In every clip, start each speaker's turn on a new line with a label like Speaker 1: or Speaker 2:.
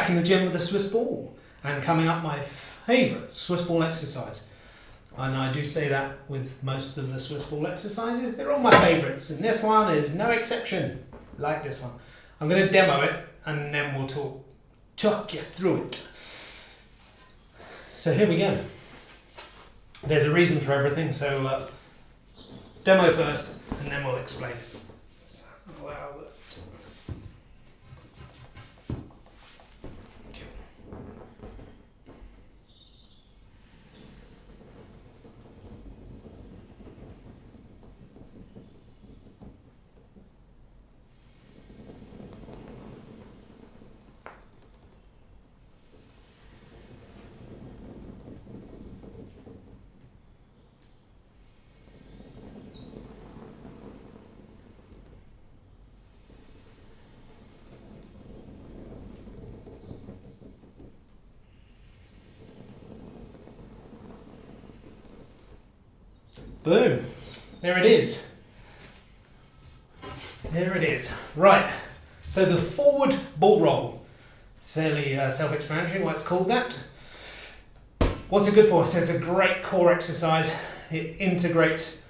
Speaker 1: back in the gym with the Swiss ball and coming up my favourite Swiss ball exercise. And I do say that with most of the Swiss ball exercises. They're all my favourites, and this one is no exception. Like this one. I'm going to demo it and then we'll talk you through it. So here we go. There's a reason for everything, so demo first and then we'll explain it. Boom, there it is. There it is. Right, so the forward ball roll. It's fairly self-explanatory why it's called that. What's it good for? So it's a great core exercise. It integrates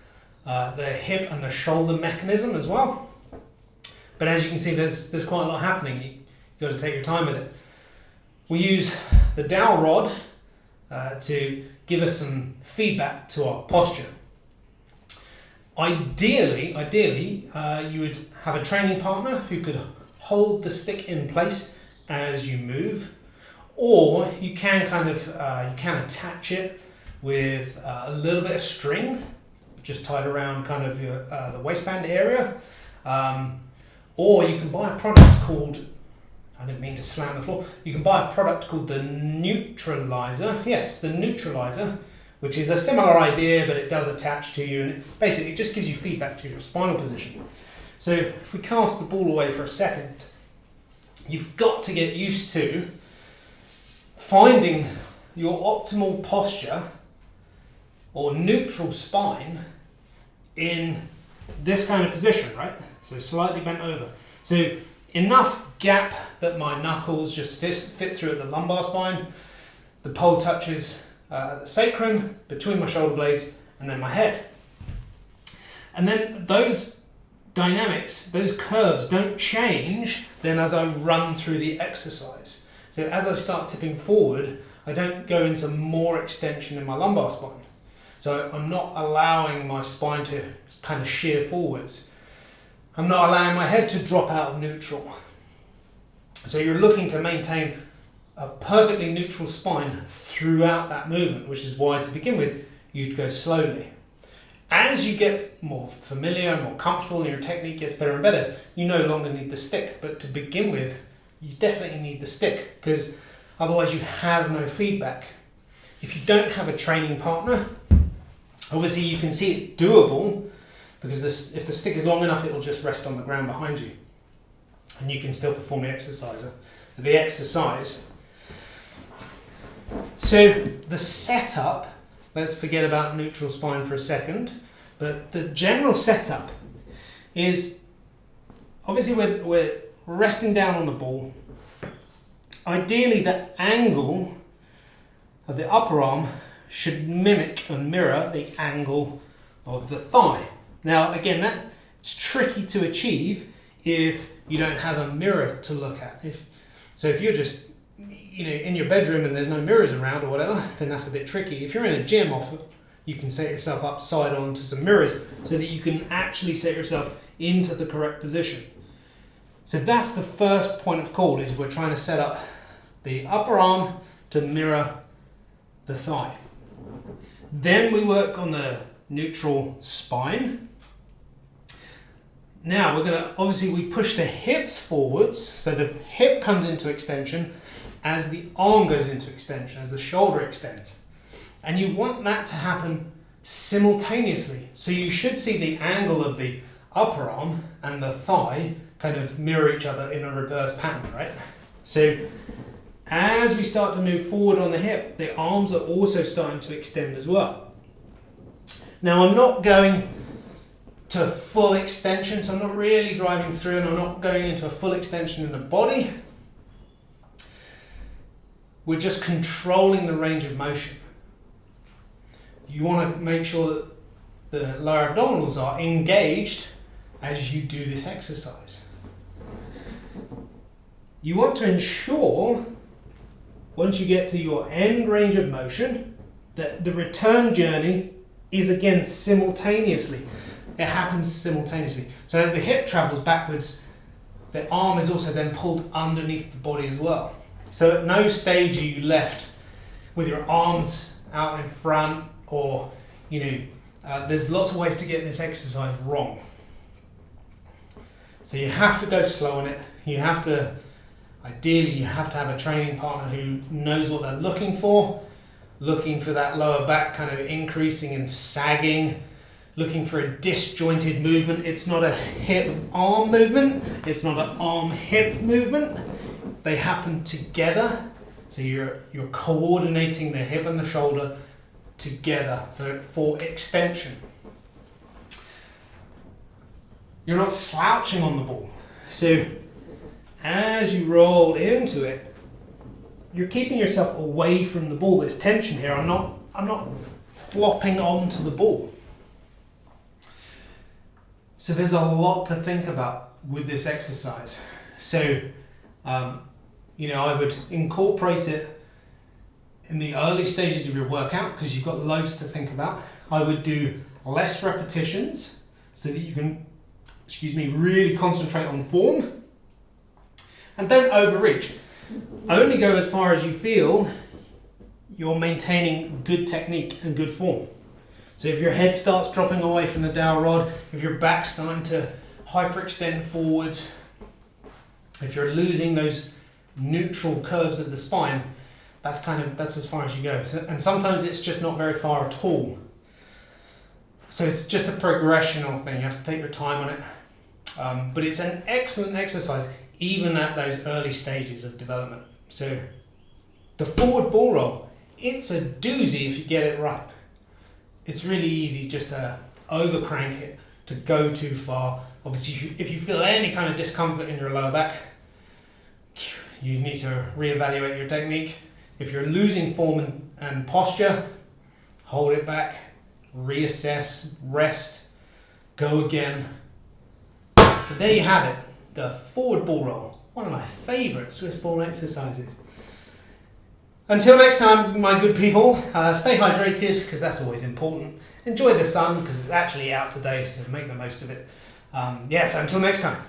Speaker 1: the hip and the shoulder mechanism as well. But as you can see, there's quite a lot happening. You've got to take your time with it. We use the dowel rod to give us some feedback to our posture. Ideally, you would have a training partner who could hold the stick in place as you move, or you can you can attach it with a little bit of string, just tied around kind of your the waistband area, or you can buy a product called, I didn't mean to slam the floor, you can buy a product called the neutralizer. Yes, the neutralizer, which is a similar idea, but it does attach to you, and it basically just gives you feedback to your spinal position. So if we cast the ball away for a second, you've got to get used to finding your optimal posture or neutral spine in this kind of position, right? So slightly bent over. So enough gap that my knuckles just fit through at the lumbar spine, the pole touches the sacrum, between my shoulder blades, and then my head. And then those dynamics, those curves don't change then as I run through the exercise. So as I start tipping forward, I don't go into more extension in my lumbar spine. So I'm not allowing my spine to kind of shear forwards. I'm not allowing my head to drop out of neutral. So you're looking to maintain a perfectly neutral spine throughout that movement, which is why to begin with you'd go slowly. As you get more familiar and more comfortable and your technique gets better and better, you no longer need the stick, but to begin with you definitely need the stick, because otherwise you have no feedback. If you don't have a training partner, obviously you can see it's doable, because if the stick is long enough it'll just rest on the ground behind you and you can still perform the exercise. So the setup, let's forget about neutral spine for a second, but the general setup is obviously we're resting down on the ball. Ideally the angle of the upper arm should mimic and mirror the angle of the thigh. Now again, it's tricky to achieve if you don't have a mirror to look at. So if you're just in your bedroom and there's no mirrors around or whatever, then that's a bit tricky. If you're in a gym, you can set yourself up side on to some mirrors so that you can actually set yourself into the correct position. So that's the first point of call, is we're trying to set up the upper arm to mirror the thigh. Then we work on the neutral spine. Now we're going to, obviously we push the hips forwards, so the hip comes into extension as the arm goes into extension, as the shoulder extends. And you want that to happen simultaneously. So you should see the angle of the upper arm and the thigh kind of mirror each other in a reverse pattern, right? So as we start to move forward on the hip, the arms are also starting to extend as well. Now I'm not going to full extension, so I'm not really driving through, and I'm not going into a full extension in the body. we're just controlling the range of motion. You want to make sure that the lower abdominals are engaged as you do this exercise. You want to ensure, once you get to your end range of motion, that the return journey is again simultaneously. It happens simultaneously. So as the hip travels backwards, the arm is also then pulled underneath the body as well. So at no stage are you left with your arms out in front, or there's lots of ways to get this exercise wrong. So you have to go slow on it. Ideally you have to have a training partner who knows what they're looking for that lower back kind of increasing and sagging, looking for a disjointed movement. It's not a hip-arm movement, it's not an arm-hip movement. They happen together, so you're coordinating the hip and the shoulder together for extension. You're not slouching on the ball, so as you roll into it, you're keeping yourself away from the ball. There's tension here. I'm not flopping onto the ball. So there's a lot to think about with this exercise. So, I would incorporate it in the early stages of your workout because you've got loads to think about. I would do less repetitions so that you can, really concentrate on form. And don't overreach. Only go as far as you feel you're maintaining good technique and good form. So if your head starts dropping away from the dowel rod, if your back's starting to hyperextend forwards, if you're losing those neutral curves of the spine, that's as far as you go. And sometimes it's just not very far at all. So it's just a progressional thing. You have to take your time on it. But it's an excellent exercise, even at those early stages of development. So the forward ball roll, it's a doozy if you get it right. It's really easy just to overcrank it, to go too far. Obviously, if you feel any kind of discomfort in your lower back, you need to reevaluate your technique. If you're losing form and posture, hold it back, reassess, rest, go again. But there you have it, the forward ball roll, one of my favourite Swiss ball exercises. Until next time, my good people, stay hydrated because that's always important. Enjoy the sun because it's actually out today, so make the most of it. So until next time.